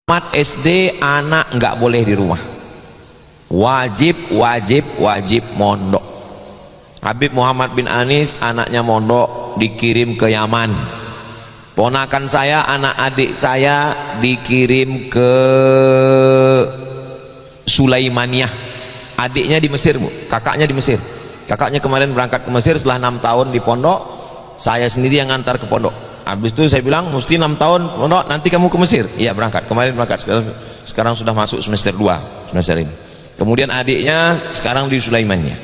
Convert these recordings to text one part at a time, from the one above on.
Tamat SD anak nggak boleh di rumah, wajib mondok. Habib Muhammad bin Anis anaknya mondok dikirim ke Yaman. Ponakan saya, anak adik saya dikirim ke Sulaimaniyah. Adiknya di Mesir, Bu. Kakaknya di Mesir. Kakaknya kemarin berangkat ke Mesir setelah 6 tahun di pondok. Saya sendiri yang ngantar ke pondok. Habis itu saya bilang mesti 6 tahun pondok, nanti kamu ke Mesir. Iya, berangkat. Kemarin berangkat, sekarang sudah masuk semester 2 semester ini. Kemudian adiknya sekarang di Sulaimaniyah.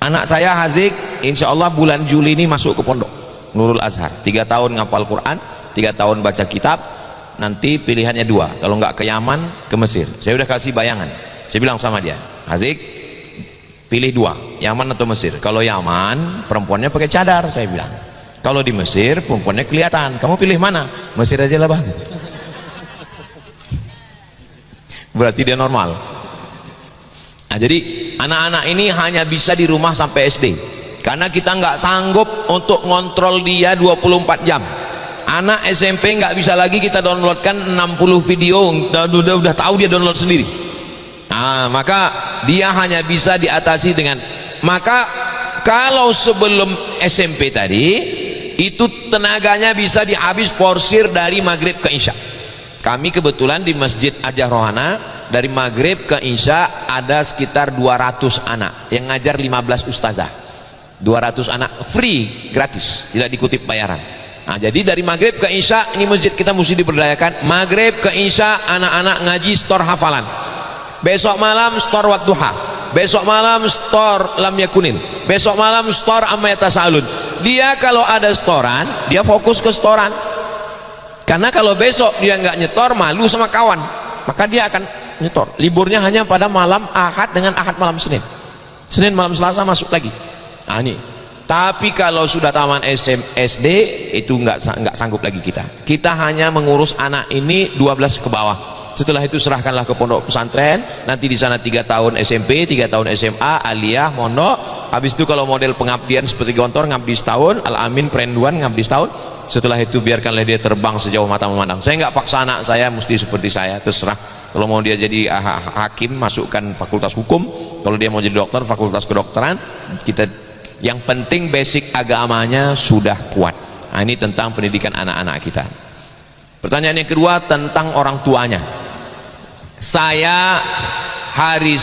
Anak saya Hazik insya Allah bulan Juli ini masuk ke pondok Nurul Azhar, 3 tahun ngapal Quran, 3 tahun baca kitab. Nanti pilihannya 2, kalau nggak ke Yaman, ke Mesir. Saya udah kasih bayangan, saya bilang sama dia, Hazik pilih 2, Yaman atau Mesir. Kalau Yaman perempuannya pakai cadar, saya bilang. Kalau di Mesir perempuannya kelihatan, kamu pilih mana? Mesir aja lah, Bang. Berarti dia normal. Nah, jadi anak-anak ini hanya bisa di rumah sampai SD, karena kita nggak sanggup untuk ngontrol dia 24 jam. Anak SMP nggak bisa lagi kita downloadkan 60 video, udah tahu dia download sendiri. Nah, maka dia hanya bisa diatasi dengan, maka kalau sebelum SMP tadi itu tenaganya bisa dihabis porsir dari maghrib ke isya. Kami kebetulan di Masjid Ajah Rohana dari maghrib ke isya ada sekitar 200 anak yang ngajar 15 ustazah. 200 anak free, gratis, tidak dikutip bayaran. Nah, jadi dari maghrib ke isya ini masjid kita mesti diberdayakan. Maghrib ke isya anak-anak ngaji stor hafalan. Besok malam stor wadduha, besok malam stor lam yakunin, besok malam stor amma yatasaalun. Dia kalau ada setoran dia fokus ke setoran, karena kalau besok dia nggak nyetor malu sama kawan, maka dia akan nyetor. Liburnya hanya pada malam Ahad dengan Ahad malam Senin, Senin malam Selasa masuk lagi. Nah, ini. Tapi kalau sudah taman SD itu nggak sanggup lagi kita hanya mengurus anak ini 12 ke bawah. Setelah itu serahkanlah ke pondok pesantren, nanti di sana 3 tahun SMP, 3 tahun SMA, aliyah, mondok. Habis itu kalau model pengabdian seperti Gontor, ngabdi setahun, Al-Amin perenduan ngabdi setahun. Setelah itu biarkanlah dia terbang sejauh mata memandang. Saya nggak paksa anak saya mesti seperti saya, terserah. Kalau mau dia jadi hakim, masukkan fakultas hukum. Kalau dia mau jadi dokter, fakultas kedokteran. Kita yang penting basic agamanya sudah kuat. Nah, ini tentang pendidikan anak-anak kita. Pertanyaan yang kedua tentang orang tuanya. Saya hari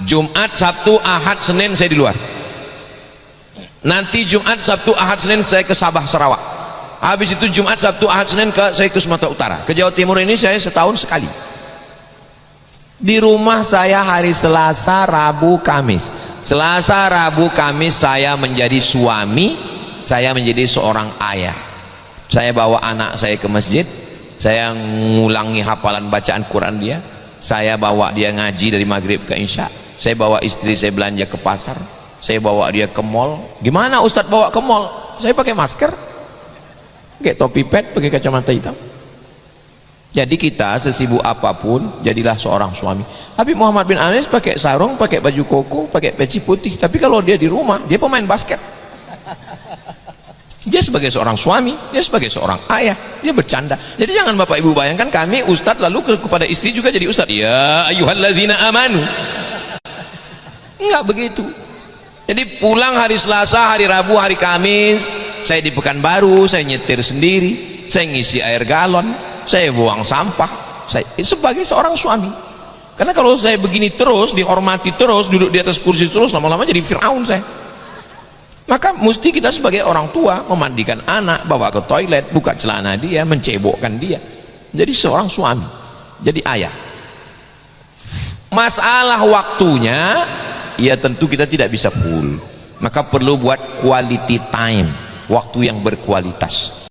Jumat, Sabtu, Ahad, Senin saya di luar. Nanti Jumat, Sabtu, Ahad, Senin saya ke Sabah, Sarawak. Habis itu Jumat, Sabtu, Ahad, Senin saya ke Sumatera Utara. Ke Jawa Timur ini saya setahun sekali. Di rumah saya hari Selasa, Rabu, Kamis. Selasa, Rabu, Kamis saya menjadi suami, saya menjadi seorang ayah. Saya bawa anak saya ke masjid, saya ngulangi hafalan bacaan Quran dia, saya bawa dia ngaji dari maghrib ke isya, saya bawa istri saya belanja ke pasar, saya bawa dia ke mall. Gimana Ustadz bawa ke mall? Saya pakai masker, pakai topi pet, pakai kacamata hitam. Jadi kita sesibuk apapun jadilah seorang suami. Habib Muhammad bin Anis pakai sarung, pakai baju koko, pakai peci putih, tapi kalau dia di rumah dia pemain basket. Dia sebagai seorang suami, dia sebagai seorang ayah, dia bercanda. Jadi jangan Bapak Ibu bayangkan kami ustadz lalu kepada istri juga jadi ustadz. Ya ayyuhallazina amanu. Enggak begitu. Jadi pulang hari Selasa, hari Rabu, hari Kamis, saya di Pekanbaru, saya nyetir sendiri, saya ngisi air galon, saya buang sampah. Saya sebagai seorang suami. Karena kalau saya begini terus, dihormati terus, duduk di atas kursi terus, lama-lama jadi Fir'aun saya. Maka mesti kita sebagai orang tua memandikan anak, bawa ke toilet, buka celana dia, mencebokkan dia. Jadi seorang suami, jadi ayah. Masalah waktunya, ya tentu kita tidak bisa full. Maka perlu buat quality time, waktu yang berkualitas.